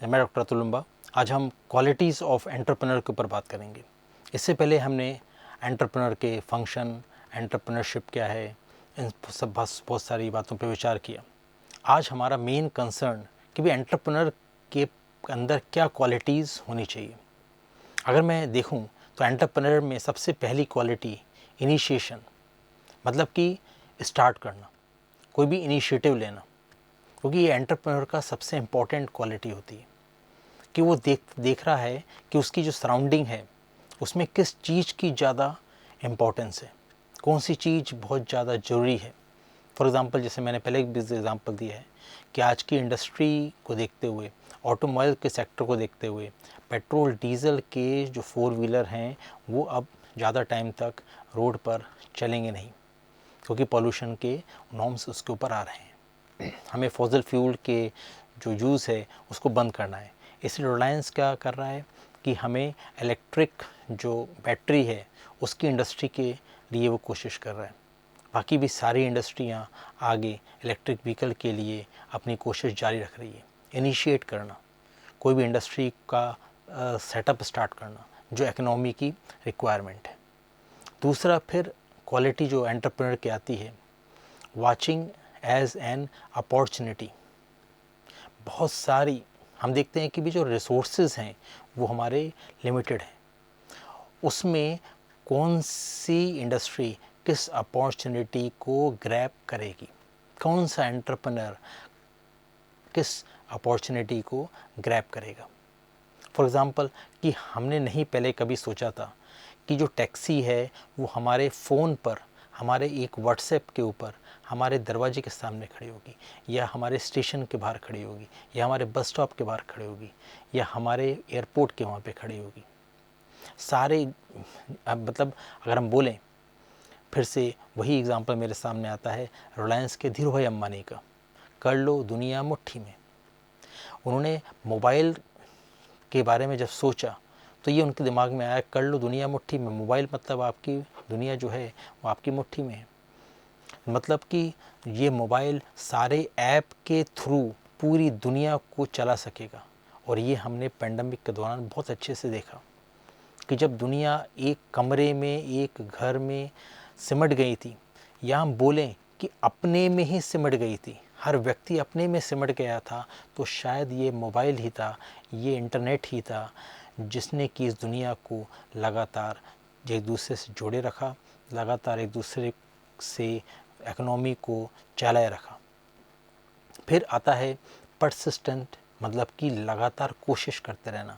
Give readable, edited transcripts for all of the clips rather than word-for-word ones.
मैं डॉक्टर अतुल लंबा। आज हम क्वालिटीज़ ऑफ एंटरप्रेन्योर के ऊपर बात करेंगे। इससे पहले हमने एंटरप्रेन्योर के फंक्शन, एंटरप्रेन्योरशिप क्या है, इन सब बहुत सारी बातों पर विचार किया। आज हमारा मेन कंसर्न कि भाई एंटरप्रेन्योर के अंदर क्या क्वालिटीज़ होनी चाहिए। अगर मैं देखूं तो एंटरप्रेन्योर में सबसे पहली क्वालिटी इनिशिएशन, मतलब कि स्टार्ट करना, कोई भी इनिशिएटिव लेना, क्योंकि ये एंटरप्रेन्योर का सबसे इम्पॉर्टेंट क्वालिटी होती है कि वो देख रहा है कि उसकी जो सराउंडिंग है उसमें किस चीज़ की ज़्यादा इम्पोर्टेंस है, कौन सी चीज़ बहुत ज़्यादा ज़रूरी है। फॉर एग्ज़ाम्पल, जैसे मैंने पहले एक एग्ज़ाम्पल दिया है कि आज की इंडस्ट्री को देखते हुए, ऑटोमोबाइल के सेक्टर को देखते हुए, पेट्रोल डीज़ल के जो फोर व्हीलर हैं वो अब ज़्यादा टाइम तक रोड पर चलेंगे नहीं, क्योंकि पॉल्यूशन के नॉर्म्स उसके ऊपर आ रहे हैं। हमें फॉसिल फ्यूल के जो यूज़ है उसको बंद करना है। इसलिए रिलायंस क्या कर रहा है कि हमें इलेक्ट्रिक जो बैटरी है उसकी इंडस्ट्री के लिए वो कोशिश कर रहा है। बाकी भी सारी इंडस्ट्रियां आगे इलेक्ट्रिक व्हीकल के लिए अपनी कोशिश जारी रख रही है। इनिशिएट करना, कोई भी इंडस्ट्री का सेटअप स्टार्ट करना जो इकोनॉमी की रिक्वायरमेंट है। दूसरा फिर क्वालिटी जो एंटरप्रेन्योर की आती है, वाचिंग एज एन अपॉर्चुनिटी। बहुत सारी हम देखते हैं कि भी जो रिसोर्सेज हैं वो हमारे लिमिटेड हैं, उसमें कौन सी इंडस्ट्री किस अपॉर्चुनिटी को ग्रैब करेगी, कौन सा एंटरप्रेन्योर किस अपॉर्चुनिटी को ग्रैब करेगा। फॉर एग्ज़ाम्पल कि हमने नहीं पहले कभी सोचा था कि जो टैक्सी है वो हमारे फ़ोन पर, हमारे एक व्हाट्सएप के ऊपर हमारे दरवाजे के सामने खड़ी होगी, या हमारे स्टेशन के बाहर खड़ी होगी, या हमारे बस स्टॉप के बाहर खड़ी होगी, या हमारे एयरपोर्ट के वहाँ पे खड़ी होगी। सारे अब मतलब अगर हम बोलें फिर से वही एग्ज़ाम्पल मेरे सामने आता है रिलायंस के धीरू भाई अंबानी का, कर लो दुनिया मुट्ठी में। उन्होंने मोबाइल के बारे में जब सोचा तो ये उनके दिमाग में आया, कर लो दुनिया मुट्ठी में। मोबाइल मतलब आपकी दुनिया जो है वो आपकी मुट्ठी में है, मतलब कि ये मोबाइल सारे ऐप के थ्रू पूरी दुनिया को चला सकेगा। और ये हमने पेंडेमिक के दौरान बहुत अच्छे से देखा कि जब दुनिया एक कमरे में, एक घर में सिमट गई थी, या हम बोलें कि अपने में ही सिमट गई थी, हर व्यक्ति अपने में सिमट गया था, तो शायद ये मोबाइल ही था, ये इंटरनेट ही था जिसने कि इस दुनिया को लगातार एक दूसरे से जोड़े रखा, लगातार एक दूसरे से इकोनॉमी को चलाए रखा। फिर आता है परसिस्टेंट, मतलब कि लगातार कोशिश करते रहना।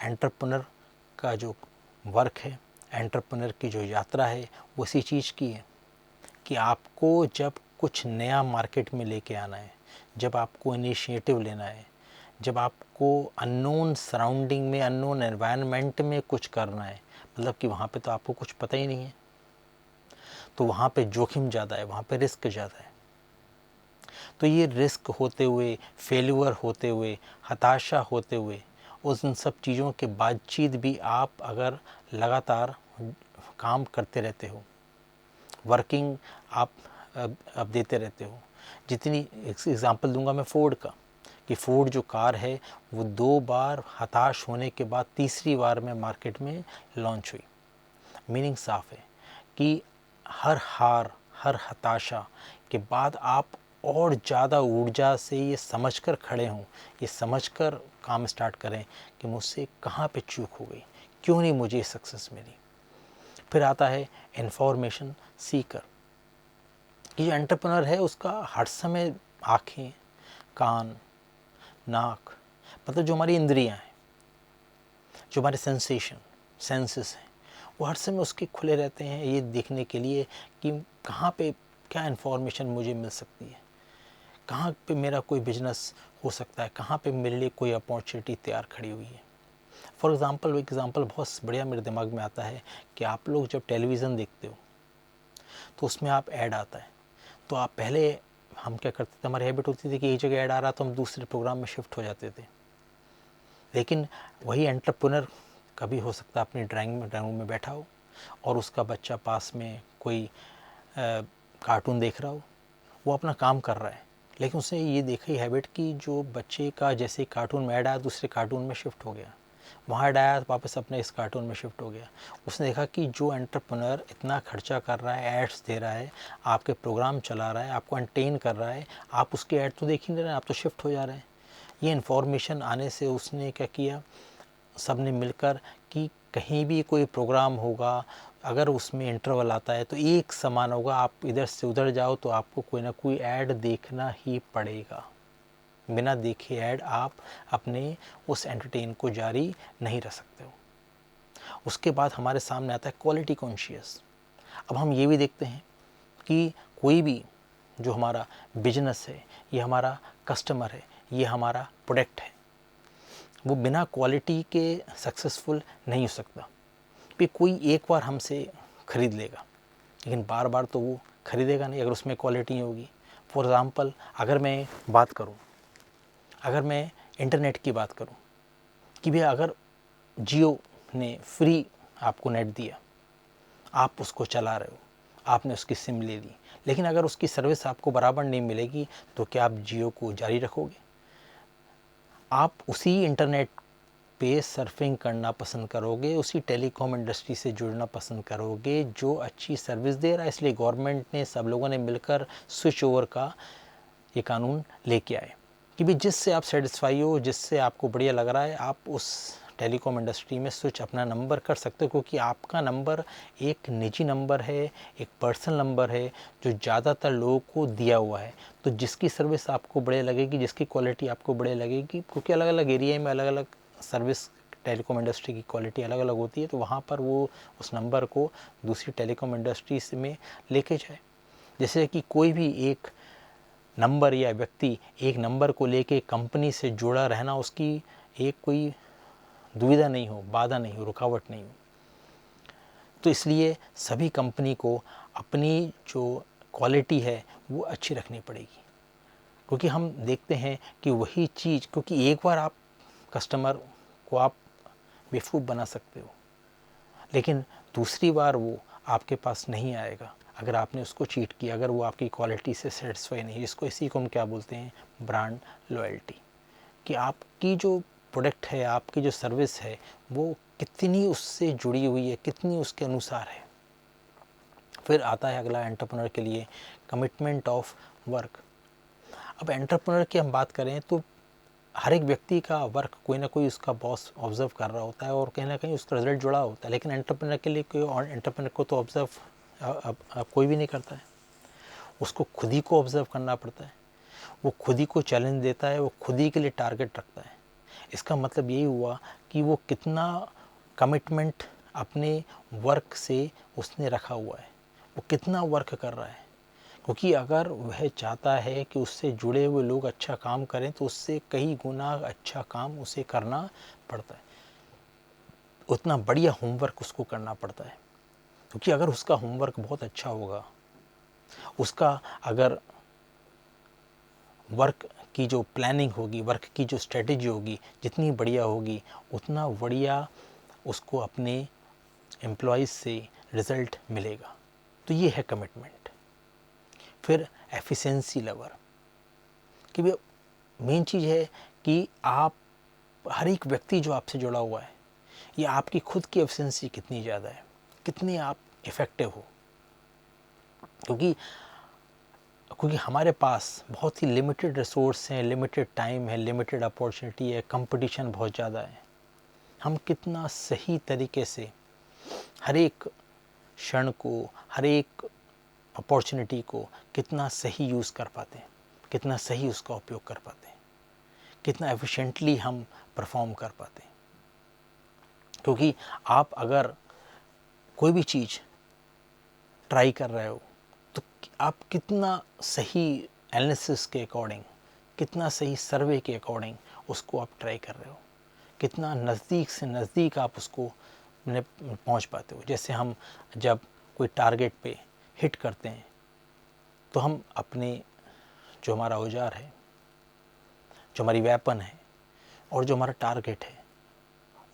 एंटरप्रेन्योर का जो वर्क है, एंटरप्रेन्योर की जो यात्रा है वो इसी चीज़ की है कि आपको जब कुछ नया मार्केट में लेके आना है, जब आपको इनिशिएटिव लेना है, जब आपको अननोन सराउंडिंग में, अननोन एनवायरनमेंट में कुछ करना है, मतलब कि वहाँ पे तो आपको कुछ पता ही नहीं है, तो वहाँ पे जोखिम ज़्यादा है, वहाँ पे रिस्क ज़्यादा है। तो ये रिस्क होते हुए, फेल्यूर होते हुए, हताशा होते हुए, उस इन सब चीज़ों के बातचीत भी आप अगर लगातार काम करते रहते हो, वर्किंग आप अब देते रहते हो। जितनी एग्ज़ाम्पल दूंगा मैं फ़ोर्ड का, कि फ़ोर्ड जो कार है वो 2 बार हताश होने के बाद तीसरी बार में मार्केट में लॉन्च हुई। मीनिंग साफ है कि हर हार, हर हताशा के बाद आप और ज़्यादा ऊर्जा से ये समझकर खड़े हों, ये समझकर काम स्टार्ट करें कि मुझसे कहाँ पे चूक हो गई, क्यों नहीं मुझे सक्सेस मिली। फिर आता है इन्फॉर्मेशन सीकर, कि जो एंटरप्रेन्योर है उसका हर समय आँखें, कान, नाक, मतलब जो हमारी इंद्रियां हैं, जो हमारे सेंसेस हैं, वो हर समय उसके खुले रहते हैं ये देखने के लिए कि कहाँ पे क्या इन्फॉर्मेशन मुझे मिल सकती है, कहाँ पे मेरा कोई बिजनेस हो सकता है, कहाँ पे मेरे लिए कोई अपॉर्चुनिटी तैयार खड़ी हुई है। फॉर एग्ज़ाम्पल, एक एग्ज़ाम्पल बहुत बढ़िया मेरे दिमाग में आता है कि आप लोग जब टेलीविज़न देखते हो तो उसमें आप ऐड आता है, तो आप पहले हम क्या करते थे, हमारी हैबिट होती थी कि एक जगह ऐड आ रहा तो हम दूसरे प्रोग्राम में शिफ्ट हो जाते थे। लेकिन वही एंटरप्रेन्योर कभी हो सकता है अपनी ड्राइंग रूम में बैठा हो और उसका बच्चा पास में कोई कार्टून देख रहा हो, वो अपना काम कर रहा है, लेकिन उसने ये देखी हैबिट कि जो बच्चे का जैसे कार्टून में ऐड आया दूसरे कार्टून में शिफ्ट हो गया, वहाँ ऐड आया तो वापस अपने इस कार्टून में शिफ्ट हो गया। उसने देखा कि जो एंटरप्रेन्योर इतना खर्चा कर रहा है, एड्स दे रहा है, आपके प्रोग्राम चला रहा है, आपको एंटरटेन कर रहा है, आप उसके ऐड तो देख ही नहीं रहे हैं, आप तो शिफ्ट हो जा रहे हैं। ये इन्फॉर्मेशन आने से उसने क्या किया, सब ने मिलकर कि कहीं भी कोई प्रोग्राम होगा, अगर उसमें इंटरवल आता है तो एक समान होगा, आप इधर से उधर जाओ तो आपको कोई ना कोई ऐड देखना ही पड़ेगा। बिना देखे ऐड आप अपने उस एंटरटेन को जारी नहीं रख सकते हो। उसके बाद हमारे सामने आता है क्वालिटी कॉन्शियस। अब हम ये भी देखते हैं कि कोई भी जो हमारा बिजनेस है, ये हमारा कस्टमर है, ये हमारा प्रोडक्ट है, वो बिना क्वालिटी के सक्सेसफुल नहीं हो सकता। भी कोई एक बार हमसे ख़रीद लेगा, लेकिन बार बार तो वो ख़रीदेगा नहीं अगर उसमें क्वालिटी नहीं होगी। फॉर एग्ज़ाम्पल अगर मैं बात करूँ, अगर मैं इंटरनेट की बात करूं कि भैया अगर जियो ने फ्री आपको नेट दिया, आप उसको चला रहे हो, आपने उसकी सिम ले ली, लेकिन अगर उसकी सर्विस आपको बराबर नहीं मिलेगी तो क्या आप जियो को जारी रखोगे? आप उसी इंटरनेट पे सर्फिंग करना पसंद करोगे, उसी टेलीकॉम इंडस्ट्री से जुड़ना पसंद करोगे जो अच्छी सर्विस दे रहा है। इसलिए गवर्नमेंट ने, सब लोगों ने मिलकर स्विच ओवर का ये कानून लेके आए कि भी जिससे आप सेटिस्फाई हो, जिससे आपको बढ़िया लग रहा है, आप उस टेलीकॉम इंडस्ट्री में स्विच अपना नंबर कर सकते हो, क्योंकि आपका नंबर एक निजी नंबर है, एक पर्सनल नंबर है जो ज़्यादातर लोगों को दिया हुआ है। तो जिसकी सर्विस आपको बढ़िया लगेगी, जिसकी क्वालिटी आपको बढ़िया लगेगी, क्योंकि अलग अलग एरिया में अलग अलग सर्विस टेलीकॉम इंडस्ट्री की क्वालिटी अलग अलग होती है, तो वहाँ पर वो उस नंबर को दूसरी टेलीकॉम इंडस्ट्रीज में लेके जाए। जैसे कि कोई भी एक नंबर या व्यक्ति एक नंबर को लेके कंपनी से जुड़ा रहना, उसकी एक कोई दुविधा नहीं हो, बाधा नहीं हो, रुकावट नहीं हो। तो इसलिए सभी कंपनी को अपनी जो क्वालिटी है वो अच्छी रखनी पड़ेगी, क्योंकि हम देखते हैं कि वही चीज़, क्योंकि एक बार आप कस्टमर को आप बेवकूफ़ बना सकते हो, लेकिन दूसरी बार वो आपके पास नहीं आएगा अगर आपने उसको चीट किया, अगर वो आपकी क्वालिटी से सेटिस्फाई नहीं। इसको, इसी को हम क्या बोलते हैं, ब्रांड लॉयल्टी, कि आपकी जो प्रोडक्ट है, आपकी जो सर्विस है, वो कितनी उससे जुड़ी हुई है, कितनी उसके अनुसार है। फिर आता है अगला एंटरप्रेन्योर के लिए कमिटमेंट ऑफ वर्क। अब एंटरप्रेन्योर की हम बात करें तो हर एक व्यक्ति का वर्क कोई ना कोई उसका बॉस ऑब्जर्व कर रहा होता है और कहीं ना कहीं उसका रिजल्ट जुड़ा होता है, लेकिन एंटरप्रेन्योर के लिए कोई और एंटरप्रेन्योर को तो ऑब्जर्व अब कोई भी नहीं करता है। उसको खुद ही को ऑब्जर्व करना पड़ता है, वो खुद ही को चैलेंज देता है, वो खुद ही के लिए टारगेट रखता है। इसका मतलब यही हुआ कि वो कितना कमिटमेंट अपने वर्क से उसने रखा हुआ है, वो कितना वर्क कर रहा है। क्योंकि अगर वह चाहता है कि उससे जुड़े हुए लोग अच्छा काम करें तो उससे कई गुना अच्छा काम उसे करना पड़ता है, उतना बढ़िया होमवर्क उसको करना पड़ता है। क्योंकि अगर उसका होमवर्क बहुत अच्छा होगा, उसका अगर वर्क की जो प्लानिंग होगी, वर्क की जो स्ट्रेटजी होगी, जितनी बढ़िया होगी, उतना बढ़िया उसको अपने एम्प्लॉयज़ से रिज़ल्ट मिलेगा। तो ये है कमिटमेंट। फिर एफिशिएंसी लेवल, कि मेन चीज़ है कि आप, हर एक व्यक्ति जो आपसे जुड़ा हुआ है, ये आपकी खुद की एफिशिएंसी कितनी ज़्यादा है, कितने आप इफ़ेक्टिव हो। क्योंकि हमारे पास बहुत ही लिमिटेड रिसोर्स हैं, लिमिटेड टाइम है, लिमिटेड अपॉर्चुनिटी है, कंपटीशन बहुत ज़्यादा है। हम कितना सही तरीके से हर एक क्षण को, हर एक अपॉर्चुनिटी को कितना सही यूज़ कर पाते हैं, कितना सही उसका उपयोग कर पाते हैं, कितना एफिशिएंटली हम परफॉर्म कर पाते हैं। क्योंकि आप अगर कोई भी चीज़ ट्राई कर रहे हो तो आप कितना सही एनालिसिस के अकॉर्डिंग, कितना सही सर्वे के अकॉर्डिंग उसको आप ट्राई कर रहे हो, कितना नज़दीक से नज़दीक आप उसको पहुंच पाते हो। जैसे हम जब कोई टारगेट पे हिट करते हैं तो हम अपने जो हमारा औजार है, जो हमारी वेपन है और जो हमारा टारगेट है,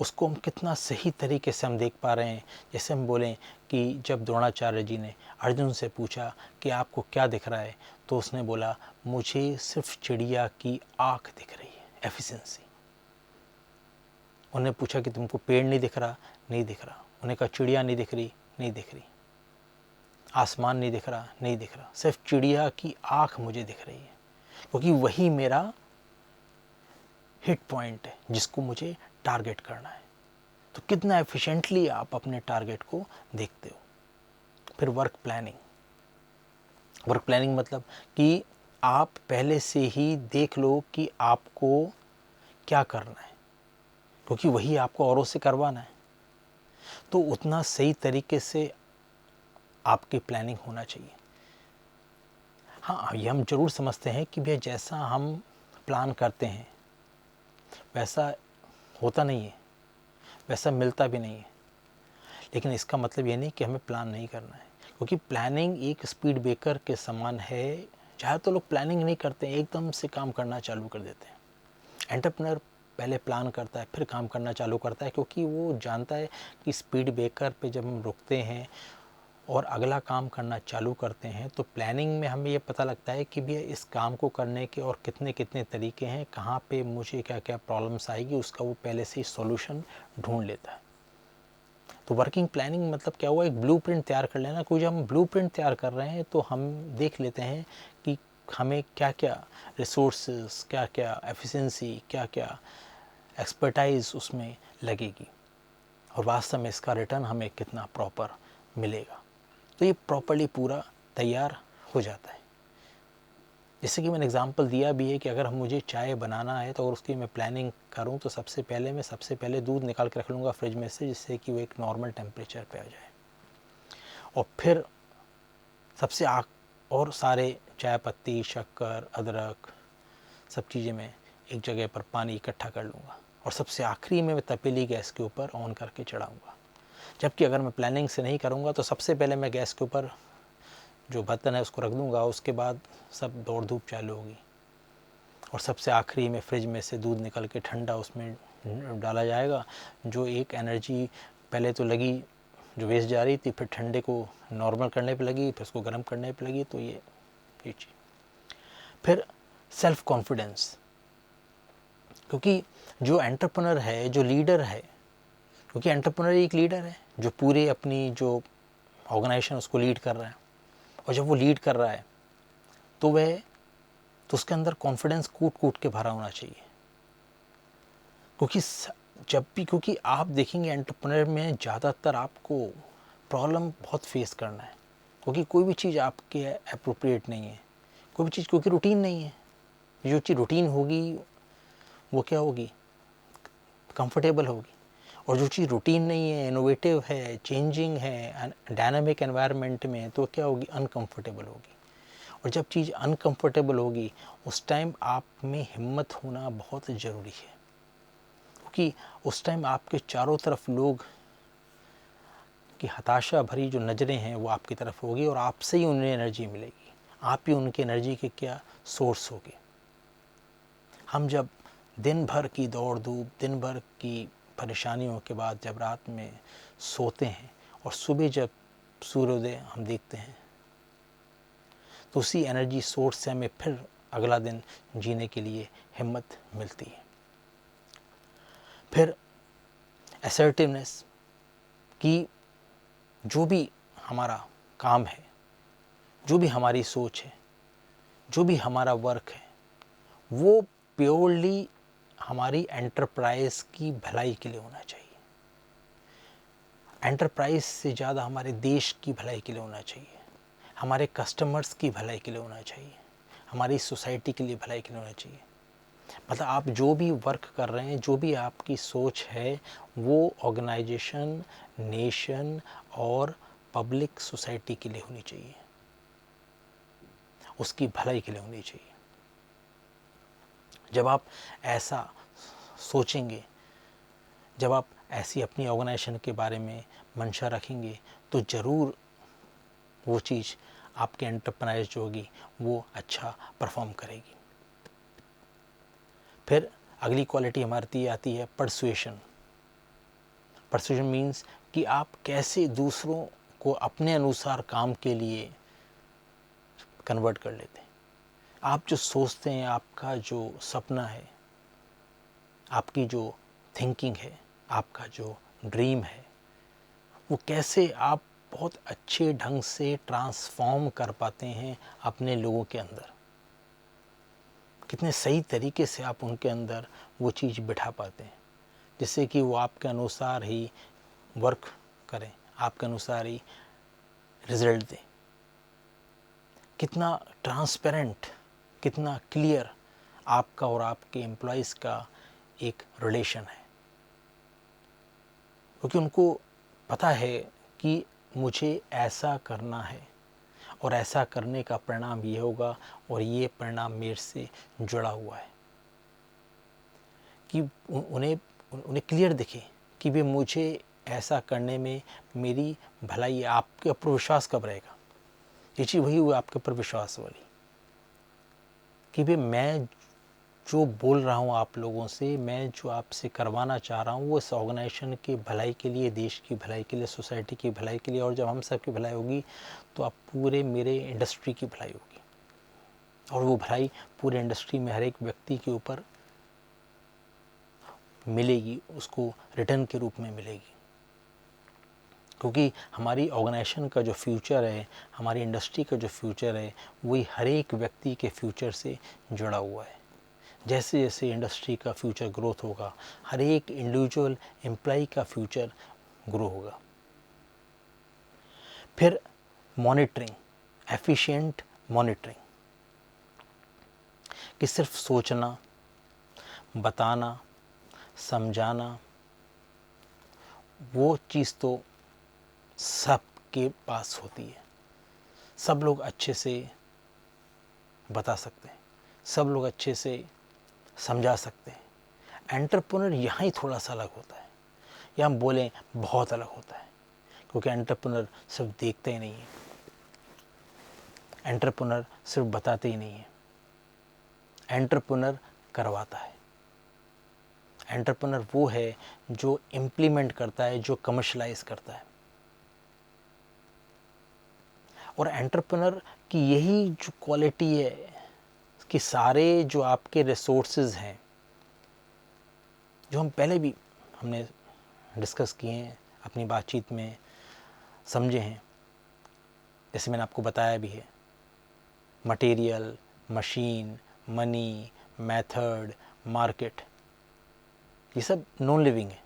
उसको हम कितना सही तरीके से हम देख पा रहे हैं। जैसे हम बोलें कि जब द्रोणाचार्य जी ने अर्जुन से पूछा कि आपको क्या दिख रहा है, तो उसने बोला मुझे सिर्फ चिड़िया की आँख दिख रही है, एफिशिएंसी। उन्होंने पूछा कि तुमको पेड़ नहीं दिख रहा? नहीं दिख रहा। उन्होंने कहा चिड़िया नहीं दिख रही? नहीं दिख रही। आसमान नहीं दिख रहा? नहीं दिख रहा। सिर्फ चिड़िया की आँख मुझे दिख रही है, क्योंकि वही मेरा हिट पॉइंट है जिसको मुझे टारगेट करना है। तो कितना एफिशिएंटली आप अपने टारगेट को देखते हो। फिर वर्क प्लानिंग। वर्क प्लानिंग मतलब कि आप पहले से ही देख लो कि आपको क्या करना है, क्योंकि वही आपको औरों से करवाना है। तो उतना सही तरीके से आपकी प्लानिंग होना चाहिए। हाँ, ये हम ज़रूर समझते हैं कि भैया जैसा हम प्लान करते हैं वैसा होता नहीं है, वैसा मिलता भी नहीं है। लेकिन इसका मतलब ये नहीं कि हमें प्लान नहीं करना है, क्योंकि प्लानिंग एक स्पीड ब्रेकर के समान है। चाहे तो लोग प्लानिंग नहीं करते हैं, एकदम से काम करना चालू कर देते हैं। एंटरप्रेन्योर पहले प्लान करता है, फिर काम करना चालू करता है, क्योंकि वो जानता है कि स्पीड ब्रेकर पे जब हम रुकते हैं और अगला काम करना चालू करते हैं तो प्लानिंग में हमें ये पता लगता है कि भैया इस काम को करने के और कितने कितने तरीके हैं, कहाँ पे मुझे क्या क्या प्रॉब्लम्स आएगी, उसका वो पहले से ही सॉल्यूशन ढूंढ लेता है। तो वर्किंग प्लानिंग मतलब क्या हुआ, एक ब्लूप्रिंट तैयार कर लेना। कोई जब हम ब्लूप्रिंट तैयार कर रहे हैं तो हम देख लेते हैं कि हमें क्या क्या रिसोर्सेज, क्या क्या एफिशिएंसी, क्या क्या एक्सपर्टाइज उसमें लगेगी और वास्तव में इसका रिटर्न हमें कितना प्रॉपर मिलेगा। तो ये प्रॉपर्ली पूरा तैयार हो जाता है। जैसे कि मैंने एग्जांपल दिया भी है कि अगर मुझे चाय बनाना है तो अगर उसकी मैं प्लानिंग करूं तो सबसे पहले दूध निकाल के रख लूँगा फ्रिज में से, जिससे कि वो एक नॉर्मल टेम्परेचर पे आ जाए। और फिर और सारे चाय पत्ती, शक्कर, अदरक, सब चीज़ें मैं एक जगह पर पानी इकट्ठा कर लूँगा और सबसे आखिरी में मैं तपेली गैस के ऊपर ऑन करके चढ़ाऊँगा। जबकि अगर मैं प्लानिंग से नहीं करूँगा तो सबसे पहले मैं गैस के ऊपर जो बर्तन है उसको रख दूँगा, उसके बाद सब दौड़ धूप चालू होगी और सबसे आखिरी में फ्रिज में से दूध निकल के ठंडा उसमें डाला जाएगा। जो एक एनर्जी पहले तो लगी जो वेस्ट जा रही थी, फिर ठंडे को नॉर्मल करने पे लगी, फिर उसको गर्म करने पे लगी। तो ये चीज़। फिर सेल्फ कॉन्फिडेंस, क्योंकि जो एंटरप्रेन्योर है, जो लीडर है, क्योंकि एंटरप्रेन्योर एक लीडर है जो पूरे अपनी जो ऑर्गेनाइजेशन उसको लीड कर रहा है। और जब वो लीड कर रहा है तो उसके अंदर कॉन्फिडेंस कूट कूट के भरा होना चाहिए। क्योंकि आप देखेंगे एंटरप्रेन्योर में ज़्यादातर आपको प्रॉब्लम बहुत फेस करना है, क्योंकि कोई भी चीज़ आपके अप्रोप्रिएट नहीं है, कोई भी चीज़, क्योंकि रूटीन नहीं है। जो चीज़ रूटीन होगी वो क्या होगी, कंफर्टेबल होगी। और जो चीज़ रूटीन नहीं है, इनोवेटिव है, चेंजिंग है, डायनामिक एनवायरनमेंट में, तो क्या होगी, अनकंफर्टेबल होगी। और जब चीज़ अनकंफर्टेबल होगी उस टाइम आप में हिम्मत होना बहुत ज़रूरी है, क्योंकि उस टाइम आपके चारों तरफ लोग की हताशा भरी जो नज़रें हैं वो आपकी तरफ होगी और आपसे ही उन्हें एनर्जी मिलेगी। आप ही उनकी एनर्जी के क्या सोर्स होगे। हम जब दिन भर की दौड़ धूप, दिन भर की परेशानियों के बाद जब रात में सोते हैं और सुबह जब सूर्योदय हम देखते हैं तो उसी एनर्जी सोर्स से हमें फिर अगला दिन जीने के लिए हिम्मत मिलती है। फिर असर्टिवनेस, कि जो भी हमारा काम है, जो भी हमारी सोच है, जो भी हमारा वर्क है, वो प्योरली हमारी एंटरप्राइज की भलाई के लिए होना चाहिए। एंटरप्राइज से ज़्यादा हमारे देश की भलाई के लिए होना चाहिए, हमारे कस्टमर्स की भलाई के लिए होना चाहिए, हमारी सोसाइटी के लिए भलाई के लिए होना चाहिए। मतलब आप जो भी वर्क कर रहे हैं, जो भी आपकी सोच है, वो ऑर्गेनाइजेशन, नेशन और पब्लिक सोसाइटी के लिए होनी चाहिए, उसकी भलाई के लिए होनी चाहिए। जब आप ऐसा सोचेंगे, जब आप ऐसी अपनी ऑर्गेनाइजेशन के बारे में मंशा रखेंगे तो ज़रूर वो चीज़ आपके एंटरप्राइज जो होगी वो अच्छा परफॉर्म करेगी। फिर अगली क्वालिटी हमारी आती है परसुएशन। परसुएशन मीन्स कि आप कैसे दूसरों को अपने अनुसार काम के लिए कन्वर्ट कर लेते हैं। आप जो सोचते हैं, आपका जो सपना है, आपकी जो थिंकिंग है, आपका जो ड्रीम है, वो कैसे आप बहुत अच्छे ढंग से ट्रांसफॉर्म कर पाते हैं अपने लोगों के अंदर, कितने सही तरीके से आप उनके अंदर वो चीज़ बिठा पाते हैं जिससे कि वो आपके अनुसार ही वर्क करें, आपके अनुसार ही रिजल्ट दें। कितना ट्रांसपेरेंट, कितना क्लियर आपका और आपके एम्प्लॉयज़ का एक रिलेशन है, क्योंकि उनको पता है कि मुझे ऐसा करना है और ऐसा करने का परिणाम ये होगा और ये परिणाम मेरे से जुड़ा हुआ है, कि उन्हें उन्हें क्लियर दिखे कि वे मुझे ऐसा करने में मेरी भलाई। आपके ऊपर विश्वास कब रहेगा? ये चीज़ वही हुई आपके ऊपर विश्वास वाली, कि भाई मैं जो बोल रहा हूँ आप लोगों से, मैं जो आपसे करवाना चाह रहा हूँ वो इस ऑर्गेनाइजेशन की भलाई के लिए, देश की भलाई के लिए, सोसाइटी की भलाई के लिए, और जब हम सब की भलाई होगी तो आप पूरे मेरे इंडस्ट्री की भलाई होगी, और वो भलाई पूरे इंडस्ट्री में हर एक व्यक्ति के ऊपर मिलेगी, उसको रिटर्न के रूप में मिलेगी। क्योंकि हमारी ऑर्गेनाइजेशन का जो फ्यूचर है, हमारी इंडस्ट्री का जो फ्यूचर है, वही हर एक व्यक्ति के फ्यूचर से जुड़ा हुआ है। जैसे जैसे इंडस्ट्री का फ्यूचर ग्रोथ होगा, हर एक इंडिविजुअल एम्प्लॉय का फ्यूचर ग्रो होगा। फिर मॉनिटरिंग, एफिशिएंट मॉनिटरिंग, कि सिर्फ सोचना, बताना, समझाना, वो चीज़ तो सबके पास होती है, सब लोग अच्छे से बता सकते हैं, सब लोग अच्छे से समझा सकते हैं। एंटरप्रेन्योर यहाँ ही थोड़ा सा अलग होता है, या हम बोलें बहुत अलग होता है, क्योंकि एंटरप्रेन्योर सिर्फ देखते ही नहीं है, एंटरप्रेन्योर सिर्फ बताते ही नहीं है, एंटरप्रेन्योर करवाता है। एंटरप्रेन्योर वो है जो इम्प्लीमेंट करता है, जो कमर्शलाइज करता है। और एंटरप्रेन्योर की यही जो क्वालिटी है कि सारे जो आपके रिसोर्सेज हैं, जो हम पहले भी हमने डिस्कस किए हैं, अपनी बातचीत में समझे हैं, जैसे मैंने आपको बताया भी है, material, machine, money, method, market, ये सब नॉन लिविंग है,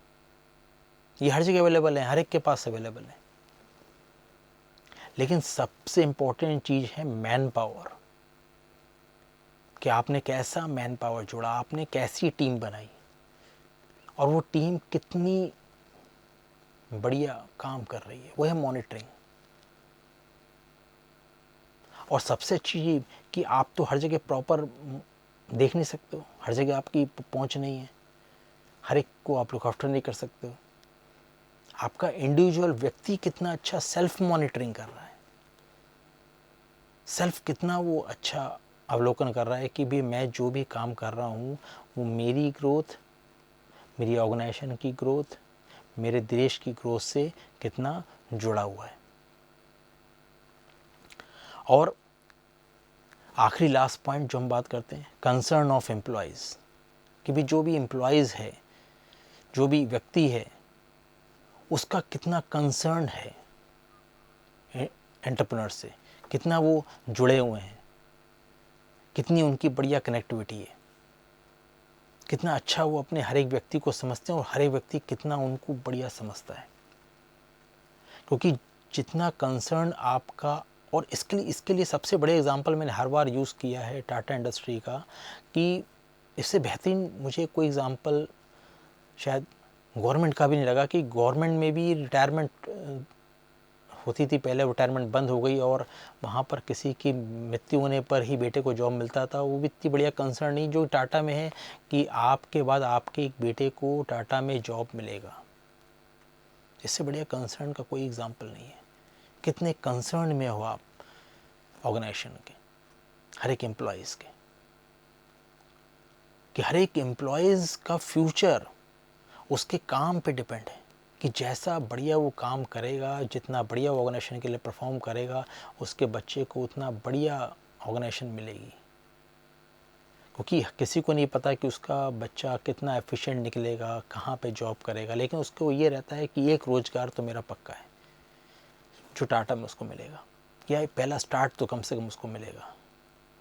ये हर जगह अवेलेबल है, हर एक के पास अवेलेबल है। लेकिन सबसे इम्पोर्टेंट चीज़ है मैन पावर, कि आपने कैसा मैन पावर जोड़ा, आपने कैसी टीम बनाई, और वो टीम कितनी बढ़िया काम कर रही है, वो है मॉनिटरिंग। और सबसे अच्छी चीज़ कि आप तो हर जगह प्रॉपर देख नहीं सकते हो, हर जगह आपकी पहुंच नहीं है, हर एक को आप लुक आफ्टर नहीं कर सकते हो। आपका इंडिविजुअल व्यक्ति कितना अच्छा सेल्फ मॉनिटरिंग कर रहा है, सेल्फ कितना वो अच्छा अवलोकन कर रहा है कि भी मैं जो भी काम कर रहा हूँ वो मेरी ग्रोथ, मेरी ऑर्गेनाइजेशन की ग्रोथ, मेरे देश की ग्रोथ से कितना जुड़ा हुआ है। और आखिरी लास्ट पॉइंट जो हम बात करते हैं, कंसर्न ऑफ एम्प्लॉयज़, कि भी जो भी एम्प्लॉयज़ है, जो भी व्यक्ति है, उसका कितना कंसर्न है एंटरप्रेन्योर से, कितना वो जुड़े हुए हैं, कितनी उनकी बढ़िया कनेक्टिविटी है, कितना अच्छा वो अपने हर एक व्यक्ति को समझते हैं और हर एक व्यक्ति कितना उनको बढ़िया समझता है। क्योंकि जितना कंसर्न आपका, और इसके लिए सबसे बड़े एग्जांपल मैंने हर बार यूज़ किया है टाटा इंडस्ट्री का, कि इससे बेहतरीन मुझे कोई एग्जांपल शायद गवर्नमेंट का भी नहीं लगा, कि गवर्नमेंट में भी रिटायरमेंट होती थी पहले, रिटायरमेंट बंद हो गई और वहाँ पर किसी की मृत्यु होने पर ही बेटे को जॉब मिलता था। वो भी इतनी बढ़िया कंसर्न नहीं जो टाटा में है, कि आपके बाद आपके एक बेटे को टाटा में जॉब मिलेगा। इससे बढ़िया कंसर्न का कोई एग्जाम्पल नहीं है। कितने कंसर्न में हो आप ऑर्गेनाइजेशन के, हर एक एम्प्लॉयज़ के, कि हर एक एम्प्लॉयज़ का फ्यूचर उसके काम पे डिपेंड है, कि जैसा बढ़िया वो काम करेगा, जितना बढ़िया ऑर्गेनाइजेशन के लिए परफॉर्म करेगा, उसके बच्चे को उतना बढ़िया ऑर्गेनाइजेशन मिलेगी। क्योंकि किसी को नहीं पता कि उसका बच्चा कितना एफिशिएंट निकलेगा, कहाँ पे जॉब करेगा, लेकिन उसको ये रहता है कि एक रोज़गार तो मेरा पक्का है जो टाटा में उसको मिलेगा, या पहला स्टार्ट तो कम से कम उसको मिलेगा,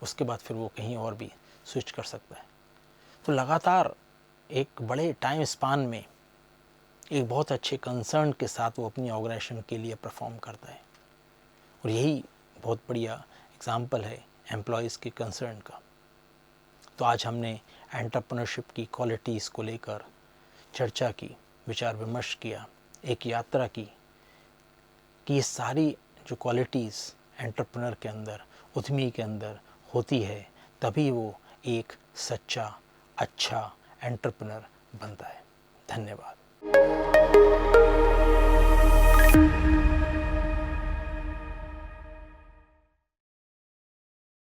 उसके बाद फिर वो कहीं और भी स्विच कर सकता है। तो लगातार एक बड़े टाइम स्पान में एक बहुत अच्छे कंसर्न के साथ वो अपनी ऑर्गेनाइजेशन के लिए परफॉर्म करता है, और यही बहुत बढ़िया एग्जाम्पल है एम्प्लॉयज़ के कंसर्न का। तो आज हमने एंटरप्रेन्योरशिप की क्वालिटीज़ को लेकर चर्चा की, विचार विमर्श किया, एक यात्रा की कि ये सारी जो क्वालिटीज़ एंटरप्रेन्योर के अंदर, उद्यमी के अंदर होती है, तभी वो एक सच्चा अच्छा एंटरप्रेन्योर बनता है। धन्यवाद।